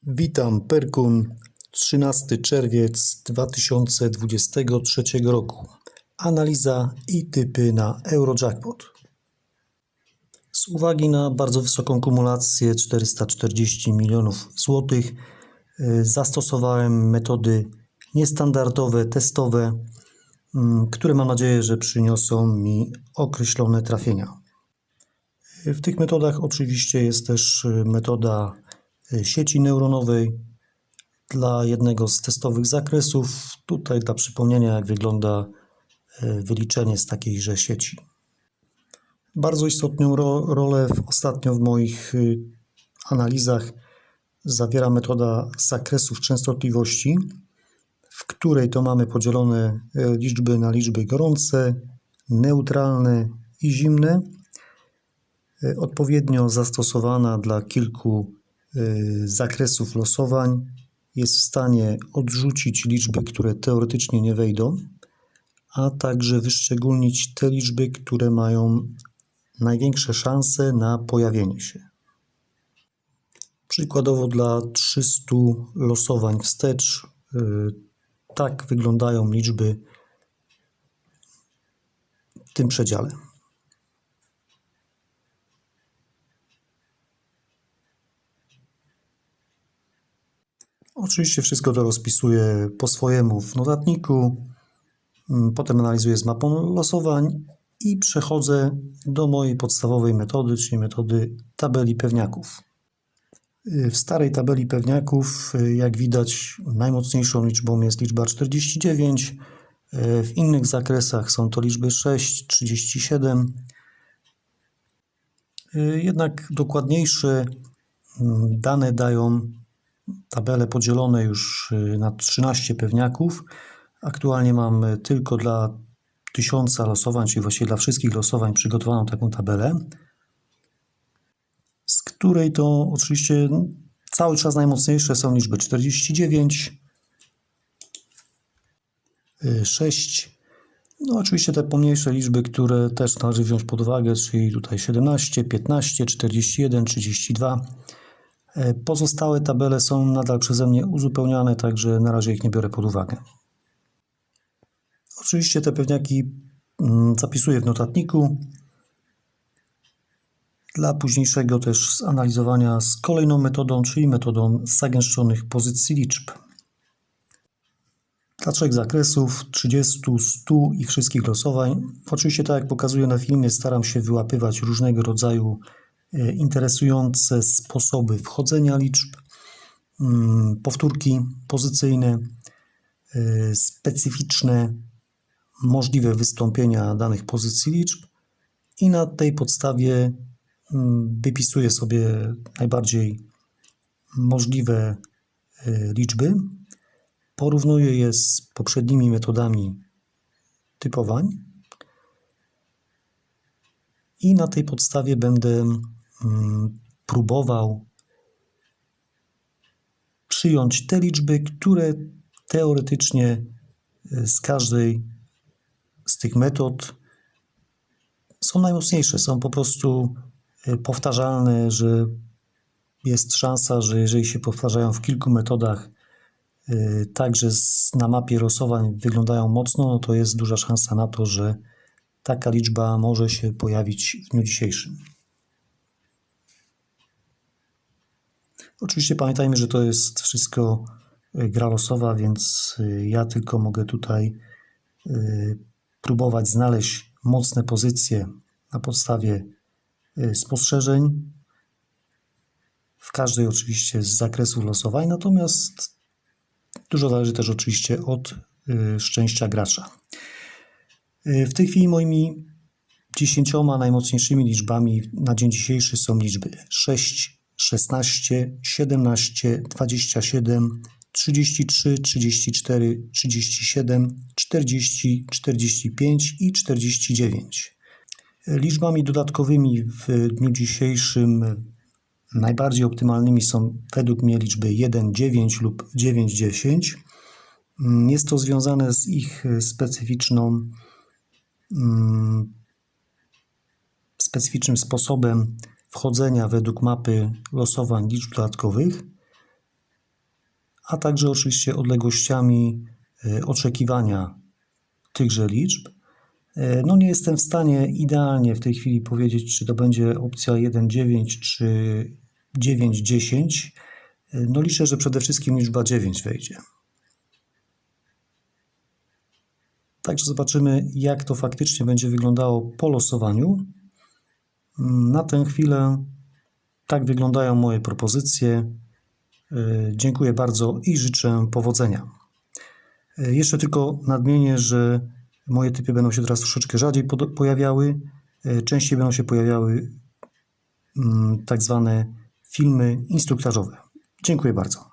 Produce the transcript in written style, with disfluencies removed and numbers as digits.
Witam, Perkun, 13 czerwiec 2023 roku. Analiza i typy na Eurojackpot. Z uwagi na bardzo wysoką kumulację 440 milionów złotych zastosowałem metody niestandardowe, testowe, które mam nadzieję, że przyniosą mi określone trafienia. W tych metodach oczywiście jest też metoda sieci neuronowej dla jednego z testowych zakresów. Tutaj dla przypomnienia, jak wygląda wyliczenie z takiejże sieci. Bardzo istotną rolę ostatnio w moich analizach zawiera metoda zakresów częstotliwości, w której to mamy podzielone liczby na liczby gorące, neutralne i zimne, odpowiednio zastosowana dla kilku zakresów losowań. Jest w stanie odrzucić liczby, które teoretycznie nie wejdą, a także wyszczególnić te liczby, które mają największe szanse na pojawienie się. Przykładowo dla 300 losowań wstecz tak wyglądają liczby w tym przedziale. Oczywiście wszystko to rozpisuję po swojemu w notatniku, potem analizuję z mapą losowań i przechodzę do mojej podstawowej metody, czyli metody tabeli pewniaków. W starej tabeli pewniaków, jak widać, najmocniejszą liczbą jest liczba 49, w innych zakresach są to liczby 6, 37. Jednak dokładniejsze dane dają tabele podzielone już na 13 pewniaków. Aktualnie mam tylko dla 1000 losowań, czyli właściwie dla wszystkich losowań przygotowaną taką tabelę, z której to oczywiście cały czas najmocniejsze są liczby 49, 6, no oczywiście te pomniejsze liczby, które też należy wziąć pod uwagę, czyli tutaj 17, 15, 41, 32. Pozostałe tabele są nadal przeze mnie uzupełniane, także na razie ich nie biorę pod uwagę. Oczywiście te pewniaki zapisuję w notatniku dla późniejszego też zanalizowania z kolejną metodą, czyli metodą zagęszczonych pozycji liczb. Dla 3 zakresów, 30, 100 i wszystkich losowań. Oczywiście tak jak pokazuję na filmie, staram się wyłapywać różnego rodzaju interesujące sposoby wchodzenia liczb, powtórki pozycyjne, specyficzne możliwe wystąpienia danych pozycji liczb i na tej podstawie wypisuję sobie najbardziej możliwe liczby, porównuję je z poprzednimi metodami typowań i na tej podstawie będę próbował przyjąć te liczby, które teoretycznie z każdej z tych metod są najmocniejsze, są po prostu powtarzalne, że jest szansa, że jeżeli się powtarzają w kilku metodach, także na mapie losowań wyglądają mocno, no to jest duża szansa na to, że taka liczba może się pojawić w dniu dzisiejszym. Oczywiście pamiętajmy, że to jest wszystko gra losowa, więc ja tylko mogę tutaj próbować znaleźć mocne pozycje na podstawie spostrzeżeń, w każdej oczywiście z zakresów losowań, natomiast dużo zależy też oczywiście od szczęścia gracza. W tej chwili moimi 10 najmocniejszymi liczbami na dzień dzisiejszy są liczby 6, 16, 17, 27, 33, 34, 37, 40, 45 i 49. Liczbami dodatkowymi w dniu dzisiejszym najbardziej optymalnymi są według mnie liczby 1, 9 lub 9, 10. Jest to związane z ich specyficznym sposobem wchodzenia według mapy losowań liczb dodatkowych. a także oczywiście odległościami oczekiwania tychże liczb. No nie jestem w stanie idealnie w tej chwili powiedzieć, czy to będzie opcja 1,9 czy 9,10. No liczę, że przede wszystkim liczba 9 wejdzie. Także zobaczymy, jak to faktycznie będzie wyglądało po losowaniu. Na tę chwilę tak wyglądają moje propozycje. Dziękuję bardzo i życzę powodzenia. Jeszcze tylko nadmienię, że moje typy będą się teraz troszeczkę rzadziej pojawiały. Częściej będą się pojawiały tak zwane filmy instruktażowe. Dziękuję bardzo.